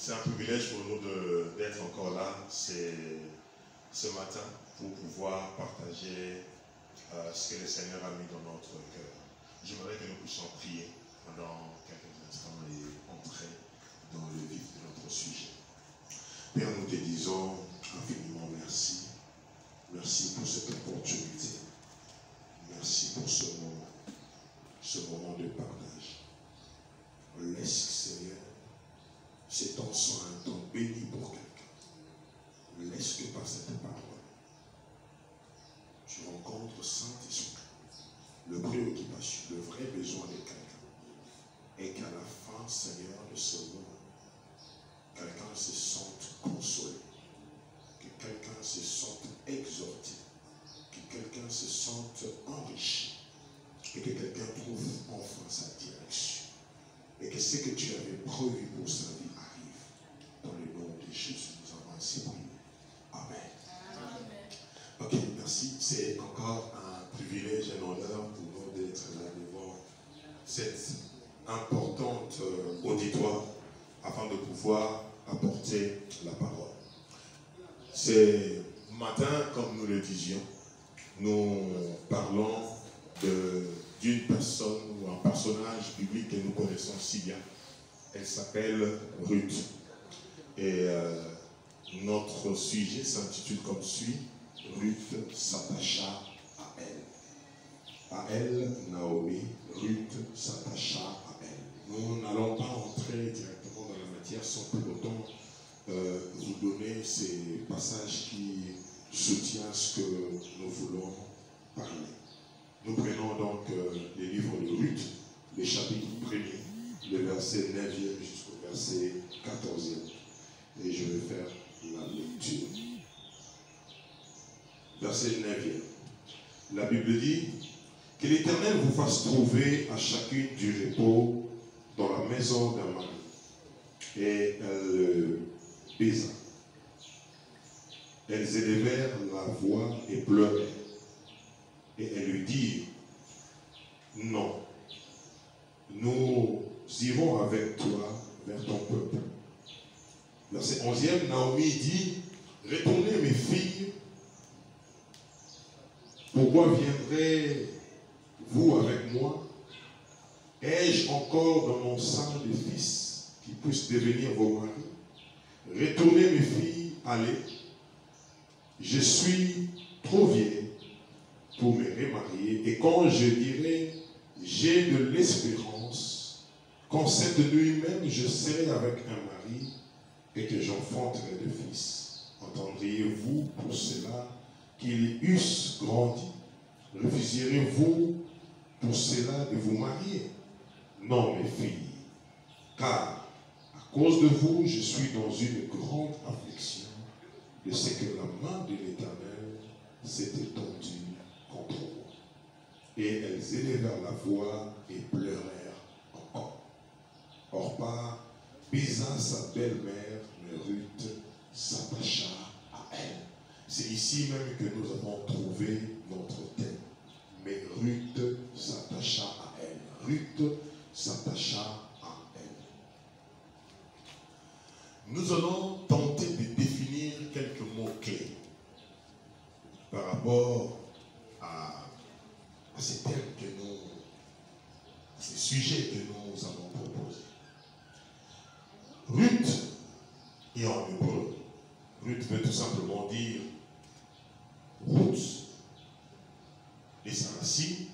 C'est un privilège pour nous d'être encore là ce matin pour pouvoir partager ce que le Seigneur a mis dans notre cœur. J'aimerais que nous puissions prier pendant quelques instants et entrer dans le vif de notre sujet. Père, nous te disons infiniment merci. Merci pour cette opportunité. Merci pour ce moment de partage. Laisse, Seigneur, ces temps soit un temps béni pour quelqu'un. Laisse que par cette parole, tu rencontres Saint-Esprit, le préoccupation, le vrai besoin de quelqu'un. Et qu'à la fin, Seigneur, de ce moment, quelqu'un se sente consolé, que quelqu'un se sente exhorté, que quelqu'un se sente enrichi, et que quelqu'un trouve enfin sa direction. Et que ce que tu avais prévu pour sa vie arrive. Dans le nom de Jésus, nous avons ainsi prié. Amen. Amen. Ok, merci. C'est encore un privilège et un honneur pour nous d'être là devant cette importante auditoire afin de pouvoir apporter la parole. Ce matin, comme nous le disions, nous parlons d'une personne ou un personnage biblique que nous connaissons si bien. Elle s'appelle Ruth. Et notre sujet s'intitule comme suit: Ruth s'attacha à elle. À elle, Naomi, Ruth s'attacha à elle. Nous n'allons pas entrer directement dans la matière sans pour autant vous donner ces passages qui soutiennent ce que nous voulons parler. Nous prenons donc les livres de Ruth, le chapitre 1er, le verset 9e jusqu'au verset 14e. Et je vais faire la lecture. Verset 9e. La Bible dit: que l'Éternel vous fasse trouver à chacune du repos dans la maison d'un mari. Et elle le baisa. Elles élevèrent la voix et pleurèrent. Et elles lui dirent: non, nous irons avec toi vers ton peuple. Verset 11e, Naomi dit: retournez mes filles, pourquoi viendrez-vous avec moi? Ai-je encore dans mon sein des fils qui puissent devenir vos maris? Retournez mes filles, allez, je suis trop vieille pour me remarier, et quand je dirai j'ai de l'espérance, quand cette nuit même je serai avec un mari et que j'enfanterai de fils, entendriez-vous pour cela qu'ils eussent grandi? Refuseriez-vous pour cela de vous marier? Non, mes filles, car à cause de vous je suis dans une grande affliction de ce que la main de l'Éternel s'est étendue contre moi. Et elles élevèrent la voix et pleurèrent encore. Orpa baisa sa belle-mère, mais Ruth s'attacha à elle. C'est ici même que nous avons trouvé notre thème. Mais Ruth s'attacha à elle. Ruth s'attacha à elle. Nous allons tenter de définir quelques mots-clés par rapport à ces thèmes à ces sujets que nous avons proposés. Ruth est en hébreu. Ruth veut tout simplement dire route. Et sa racine,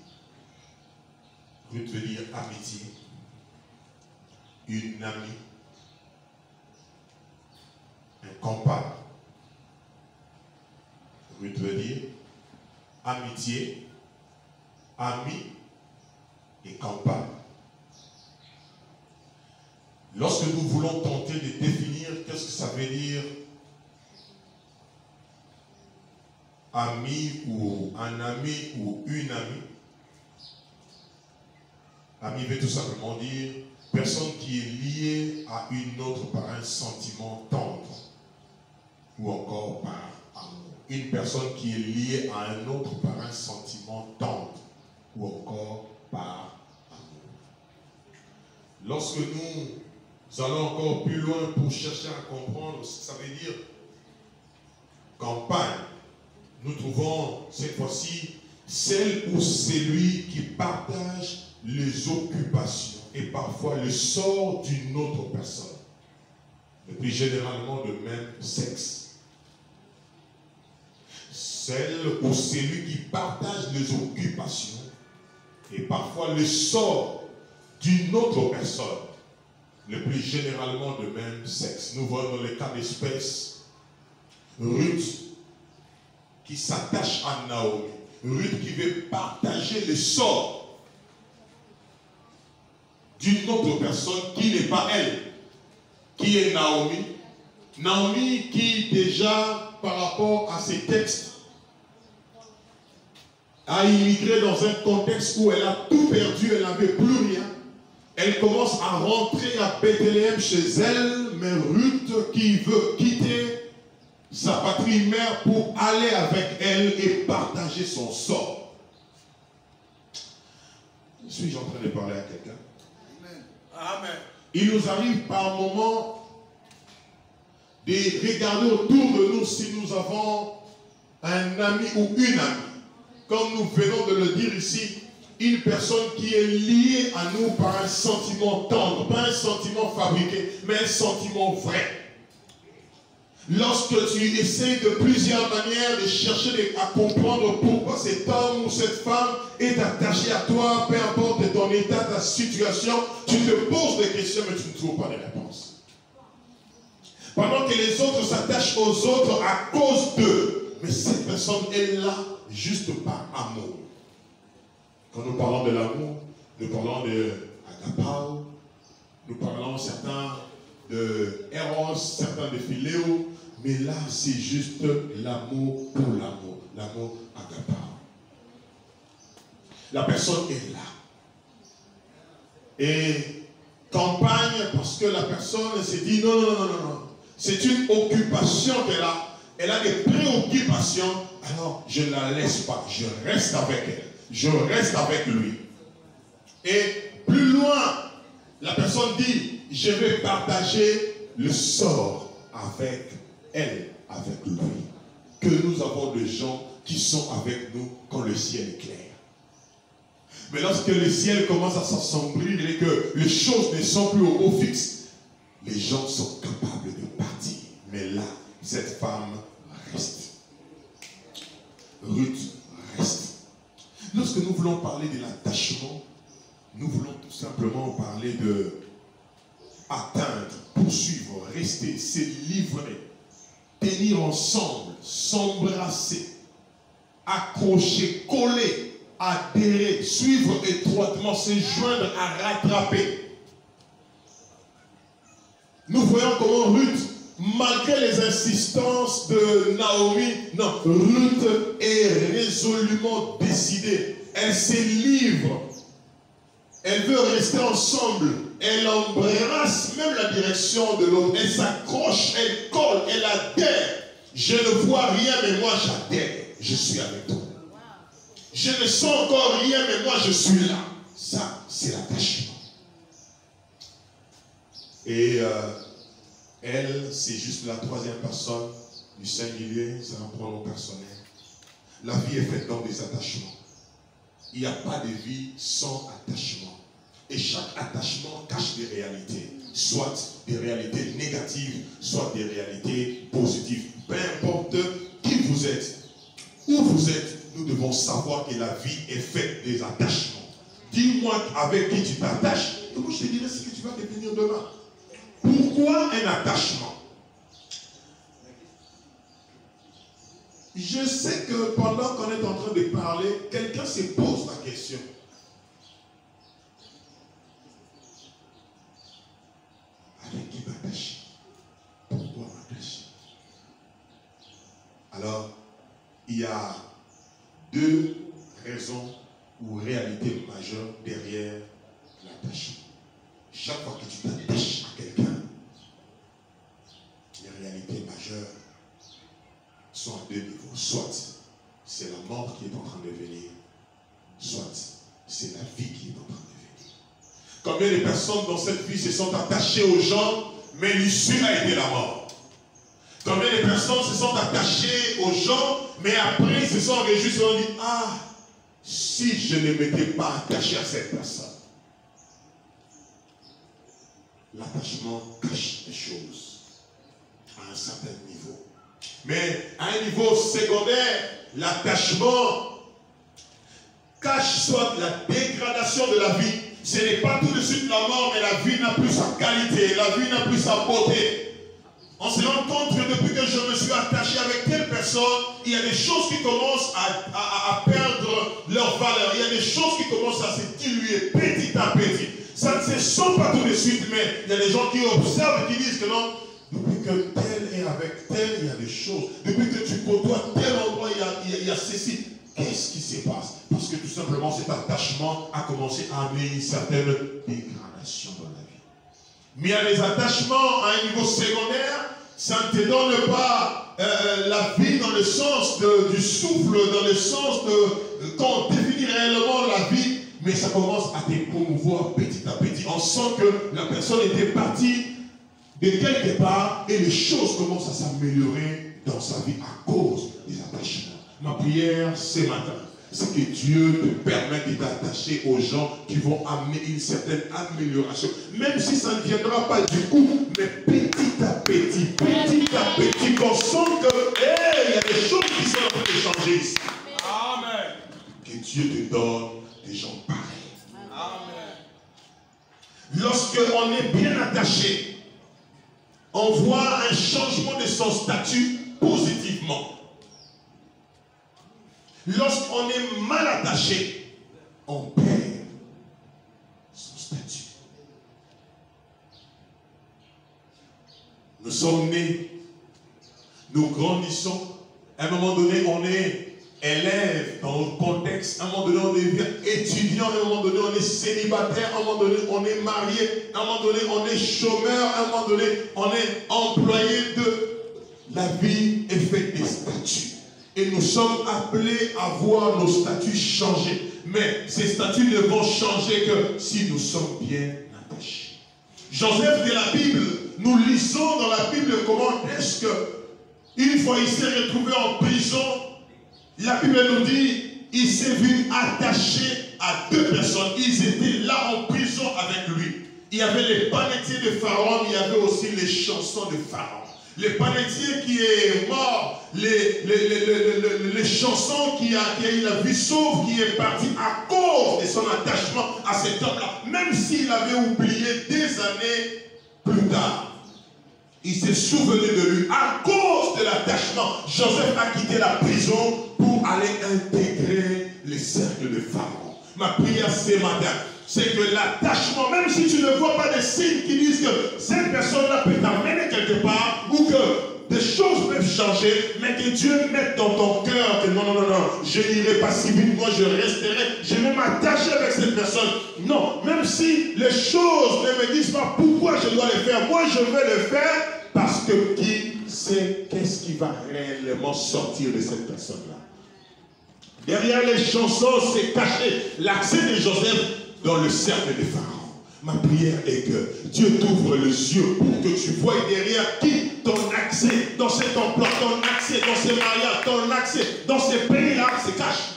Ruth veut dire amitié, une amie, un compagne. Ruth veut dire amitié, ami et campagne. Lorsque nous voulons tenter de définir qu'est-ce que ça veut dire ami ou un ami ou une amie, ami veut tout simplement dire personne qui est liée à une autre par un sentiment tendre ou encore par amour. Une personne qui est liée à un autre par un sentiment tendre ou encore par amour. Lorsque nous Nous allons encore plus loin pour chercher à comprendre ce que ça veut dire. Campagne. Nous trouvons cette fois-ci celle ou celui qui partage les occupations et parfois le sort d'une autre personne, et puis généralement de même sexe. Celle ou celui qui partage les occupations et parfois le sort d'une autre personne, le plus généralement de même sexe. Nous voyons dans le cas d'espèce Ruth qui s'attache à Naomi. Ruth qui veut partager le sort d'une autre personne qui n'est pas elle, qui est Naomi. Naomi qui déjà par rapport à ces textes a immigré dans un contexte où elle a tout perdu, elle n'avait plus rien. Elle commence à rentrer à Bethléem chez elle, mais Ruth qui veut quitter sa patrie mère pour aller avec elle et partager son sort. Suis-je en train de parler à quelqu'un? Amen. Il nous arrive par moments de regarder autour de nous si nous avons un ami ou une amie. Comme nous venons de le dire ici, une personne qui est liée à nous par un sentiment tendre, pas un sentiment fabriqué, mais un sentiment vrai. Lorsque tu essaies de plusieurs manières de chercher à comprendre pourquoi cet homme ou cette femme est attaché à toi, peu importe ton état, ta situation, tu te poses des questions mais tu ne trouves pas de réponse. Pendant que les autres s'attachent aux autres à cause d'eux, mais cette personne est là juste par amour. Quand nous parlons de l'amour, nous parlons de agapao, nous parlons certains de Eros, certains de Philéo, mais là c'est juste l'amour pour l'amour, l'amour agapao. La personne est là. Et campagne parce que la personne s'est dit non, non, non, non, non. C'est une occupation qu'elle a. Elle a des préoccupations. Alors je ne la laisse pas. Je reste avec elle. Je reste avec lui. Et plus loin, la personne dit, je vais partager le sort avec elle, avec lui. Que nous avons des gens qui sont avec nous quand le ciel est clair. Mais lorsque le ciel commence à s'assombrir et que les choses ne sont plus au beau fixe, les gens sont capables de partir. Mais là, cette femme reste. Ruth reste. Lorsque nous voulons parler de l'attachement, nous voulons tout simplement parler de atteindre, poursuivre, rester, se livrer, tenir ensemble, s'embrasser, accrocher, coller, adhérer, suivre étroitement, se joindre à rattraper. Nous voyons comment Ruth, malgré les insistances de Naomi, non, Ruth est résolument décidée. Elle se livre. Elle veut rester ensemble. Elle embrasse même la direction de l'autre. Elle s'accroche, elle colle, elle adhère. Je ne vois rien, mais moi j'adhère. Je suis avec toi. Je ne sens encore rien, mais moi je suis là. Ça, c'est l'attachement. Et elle, c'est juste la troisième personne du singulier, c'est un pronom personnel. La vie est faite donc des attachements. Il n'y a pas de vie sans attachement. Et chaque attachement cache des réalités. Soit des réalités négatives, soit des réalités positives. Peu importe qui vous êtes, où vous êtes, nous devons savoir que la vie est faite des attachements. Dis-moi avec qui tu t'attaches, et moi je te dirai ce que tu vas devenir demain. Pourquoi un attachement? Je sais que pendant qu'on est en train de parler, quelqu'un se pose la question. Avec qui m'attacher? Pourquoi m'attacher? Alors, il y a deux raisons ou réalités majeures derrière l'attachement. Chaque fois que tu t'attaches à quelqu'un, les réalités majeures sont à deux niveaux. Soit c'est la mort qui est en train de venir, soit c'est la vie qui est en train de venir. Combien de personnes dans cette vie se sont attachées aux gens, mais l'issue a été la mort? Combien de personnes se sont attachées aux gens, mais après ils se sont réjouis, ils se sont dit, ah, si je ne m'étais pas attaché à cette personne. L'attachement cache des choses à un certain niveau. Mais à un niveau secondaire, l'attachement cache soit la dégradation de la vie. Ce n'est pas tout de suite la mort, mais la vie n'a plus sa qualité, la vie n'a plus sa beauté. On se rend compte que depuis que je me suis attaché avec telle personne, il y a des choses qui commencent à perdre leur valeur. Il y a des choses qui commencent à se diluer petit à petit. Ça ne se sent pas tout de suite, mais il y a des gens qui observent et qui disent que non, depuis que tel est avec tel, il y a des choses. Depuis que tu côtoies tel endroit, il y a ceci. Qu'est-ce qui se passe? Parce que tout simplement cet attachement a commencé à amener une certaine dégradation dans la vie. Mais il y a des attachements à un niveau secondaire, ça ne te donne pas la vie dans le sens du souffle, dans le sens de quand on définit réellement la vie, mais ça commence à te promouvoir petit à petit. On sent que la personne était partie de quelque part et les choses commencent à s'améliorer dans sa vie à cause des attachements. Ma prière ce matin, c'est que Dieu te permette de t'attacher aux gens qui vont amener une certaine amélioration. Même si ça ne viendra pas du coup, mais petit à petit, qu'on sent que, hey, il y a des choses qui sont en train de changer ici. Amen. Que Dieu te donne des gens pareils. Amen. Lorsqu'on est bien attaché, on voit un changement de son statut positivement. Lorsqu'on est mal attaché, on perd son statut. Nous sommes nés, nous grandissons. À un moment donné, on est élève dans le contexte. À un moment donné, on devient étudiant. À un moment donné, on est célibataire. À un moment donné, on est marié. À un moment donné, on est chômeur. À un moment donné, on est employé de... La vie est faite des statuts. Et nous sommes appelés à voir nos statuts changer. Mais ces statuts ne vont changer que si nous sommes bien attachés. Joseph de la Bible, nous lisons dans la Bible comment est-ce que, une fois il s'est retrouvé en prison, la Bible nous dit, il s'est vu attaché à deux personnes. Ils étaient là en prison avec lui. Il y avait les panetiers de Pharaon, il y avait aussi les chansons de Pharaon. Le panetier qui est mort, les chansons qui a eu la vie sauve, qui est parti à cause de son attachement à cet homme-là. Même s'il avait oublié des années plus tard, il s'est souvenu de lui. À cause de l'attachement, Joseph a quitté la prison pour aller intégrer les cercles de Pharaon. Ma prière ce matin, c'est que l'attachement, même si tu ne vois pas des signes qui disent que cette personne-là peut t'amener quelque part, ou que des choses peuvent changer, mais que Dieu mette dans ton cœur que non, je n'irai pas si vite, moi je resterai, je vais m'attacher avec cette personne. Non, même si les choses ne me disent pas pourquoi je dois le faire, moi je vais le faire parce que qui sait qu'est-ce qui va réellement sortir de cette personne-là. Derrière les chansons, c'est caché l'accès de Joseph dans le cercle de Pharaon. Ma prière est que Dieu t'ouvre les yeux pour que tu vois derrière qui ton accès dans cet emploi, ton accès dans ces mariages, ton accès dans ces pays-là se cache.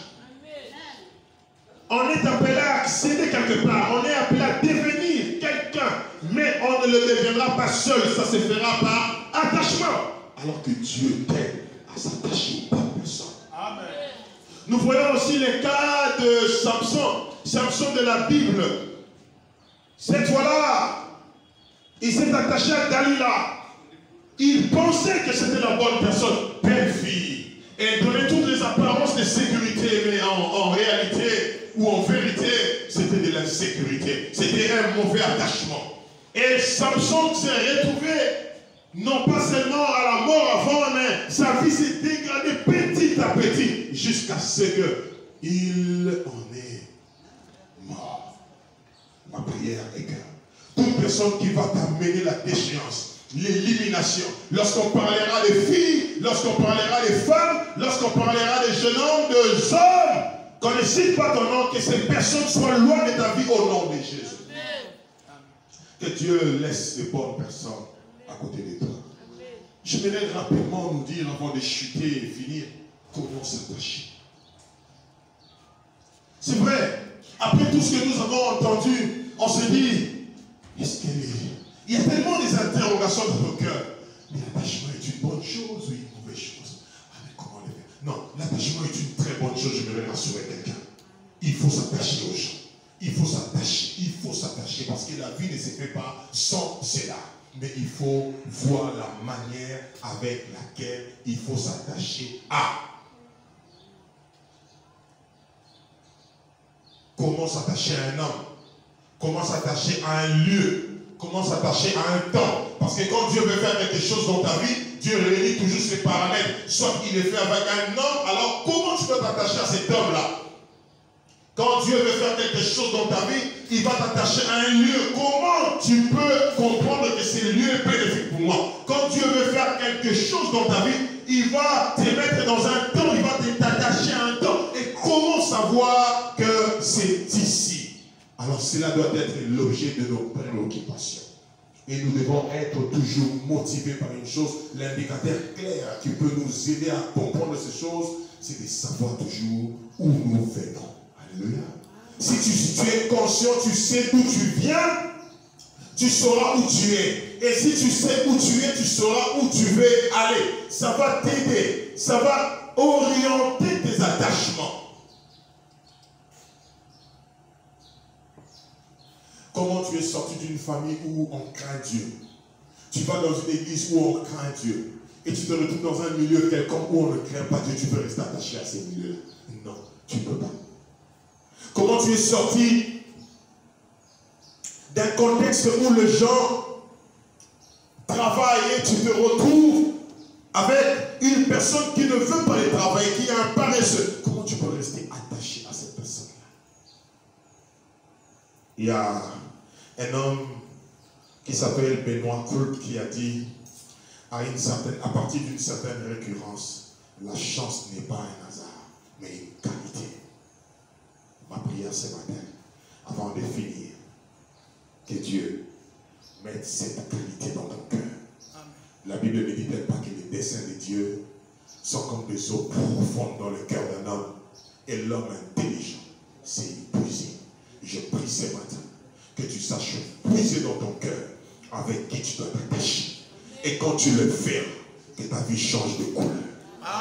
On est appelé à accéder quelque part, on est appelé à devenir quelqu'un, mais on ne le deviendra pas seul, ça se fera par attachement. Alors que Dieu t'aide à s'attacher aux bonnes personnes. Amen. Nous voyons aussi les cas de Samson. Samson de la Bible. Cette fois-là, il s'est attaché à Dalila. Il pensait que c'était la bonne personne. Belle fille. Elle donnait toutes les apparences de sécurité, mais en réalité, ou en vérité, c'était de l'insécurité. C'était un mauvais attachement. Et Samson s'est retrouvé, non pas seulement à la mort avant, mais sa vie s'est dégradée petit à petit, jusqu'à ce qu'il en est mort. Ma prière est que toute personne qui va t'amener la déchéance, l'élimination, lorsqu'on parlera des filles, lorsqu'on parlera des femmes, lorsqu'on parlera des jeunes hommes, des hommes, qu'on ne cite pas ton nom, que ces personnes soient loin de ta vie au nom de Jésus. Que Dieu laisse les bonnes personnes à côté de toi. Je voudrais rapidement nous dire, avant de chuter et finir, comment s'attacher. C'est vrai, après tout ce que nous avons entendu, on se dit, est-ce qu'elle est... Il y a tellement des interrogations dans nos cœurs. Mais l'attachement est une bonne chose ou une mauvaise chose? Ah, mais comment le faire? Non, l'attachement est une très bonne chose, je voudrais rassurer quelqu'un. Il faut s'attacher aux gens. Il faut s'attacher parce que la vie ne se fait pas sans cela. Mais il faut voir la manière avec laquelle il faut s'attacher à. Comment s'attacher à un homme? Comment s'attacher à un lieu? Comment s'attacher à un temps? Parce que quand Dieu veut faire quelque chose dans ta vie, Dieu réunit toujours ses paramètres. Soit qu'il est fait avec un homme, alors comment tu peux t'attacher à cet homme-là? Quand Dieu veut faire quelque chose dans ta vie, il va t'attacher à un lieu. Comment tu peux comprendre que ce lieu est bénéfique pour moi? Quand Dieu veut faire quelque chose dans ta vie, il va te mettre dans un temps, il va t'attacher à un temps. Et comment savoir que c'est ici? Alors cela doit être l'objet de nos préoccupations. Et nous devons être toujours motivés par une chose, l'indicateur clair qui peut nous aider à comprendre ces choses, c'est de savoir toujours où nous venons. Alléluia. Si tu es conscient, tu sais d'où tu viens, tu sauras où tu es. Et si tu sais où tu es, tu sauras où tu veux aller. Ça va t'aider, ça va orienter tes attachements. Comment tu es sorti d'une famille où on craint Dieu? Tu vas dans une église où on craint Dieu. Et tu te retrouves dans un milieu quelconque où on ne craint pas Dieu. Tu peux rester attaché à ces milieux-là? Non, tu ne peux pas. Comment tu es sorti d'un contexte où les gens travaillent et tu te retrouves avec une personne qui ne veut pas aller travailler, qui est un paresseux? Comment tu peux rester attaché à cette personne-là? Il y a un homme qui s'appelle Benoît Coulpe qui a dit à partir d'une certaine récurrence, la chance n'est pas un hasard, mais une qualité. Ma prière ce matin, avant de finir, que Dieu mette cette qualité dans ton cœur. La Bible ne dit-elle pas que les desseins de Dieu sont comme des eaux profondes dans le cœur d'un homme, et l'homme intelligent, c'est épuisé. Je prie ce matin que tu saches puiser dans ton cœur avec qui tu dois t'attacher. Et quand tu le feras, que ta vie change de couleur.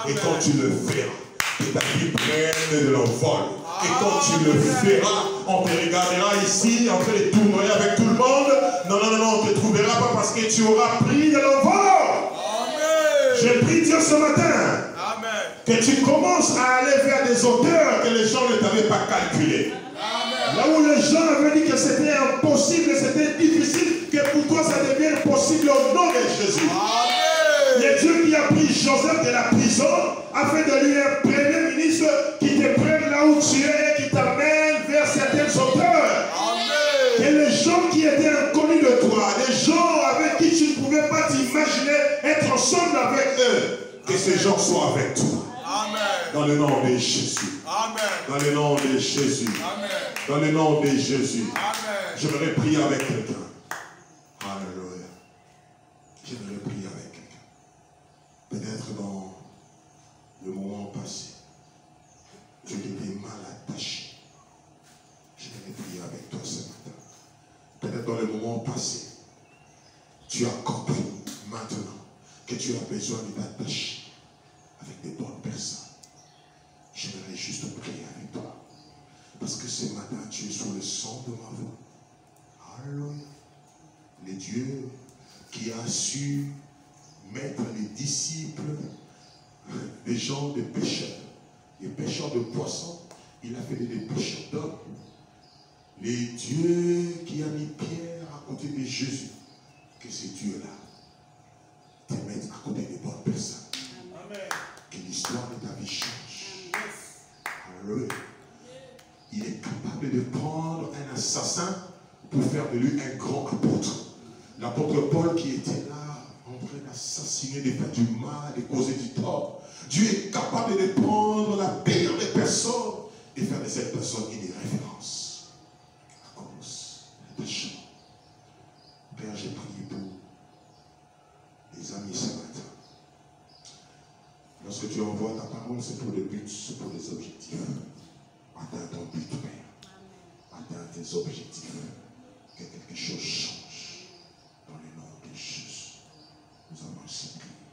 Et quand tu le feras, que ta vie prenne de l'envol. Et quand tu le feras, on te regardera ici en train de tournoyer avec tout le monde. Non, non, non, non, on ne te trouvera pas parce que tu auras pris de l'envol. Je prie Dieu ce matin. Amen. Que tu commences à aller vers des hauteurs que les gens ne t'avaient pas calculées. Là où les gens avaient dit que c'était impossible, c'était difficile, que pour toi ça devienne possible au nom de Jésus. Le Dieu qui a pris Joseph de la prison a fait de lui un premier ministre qui te prenne là où tu es et qui t'amène vers certaines hauteurs. Et les gens qui étaient inconnus de toi, les gens avec qui tu ne pouvais pas t'imaginer être ensemble avec eux, que ces gens soient avec toi. Dans le nom de Jésus. Amen. Dans le nom de Jésus. Amen. Dans le nom de Jésus. Amen. Je voudrais prier avec quelqu'un. Alléluia. Je voudrais prier avec quelqu'un. Peut-être dans le moment passé, tu étais mal attaché. Je voudrais prier avec toi ce matin. Peut-être dans le moment passé, tu as compris maintenant que tu as besoin de t'attacher avec des bonnes personnes. Je voudrais juste prier avec toi. Parce que ce matin, tu es sous le son de ma voix. Alléluia. Le Dieu qui a su mettre les disciples, des gens de pécheurs, des pêcheurs de poissons, il a fait des pêcheurs d'hommes. Le Dieu qui a mis Pierre à côté de Jésus, que ce Dieu-là te mette à côté des bonnes personnes. Amen. Que l'histoire de ta vie change. Alléluia. Il est capable de prendre un assassin pour faire de lui un grand apôtre. L'apôtre Paul qui était là en train d'assassiner, de faire du mal, de causer du tort. Dieu est capable de prendre la pire des personnes et faire de cette personne une référence. À cause de l'attachement. Lorsque tu envoies ta parole, c'est pour des buts, c'est pour des objectifs. Atteins ton but, Père. Atteins tes objectifs. Que quelque chose change. Dans le nom de Jésus, nous avons ainsi prié.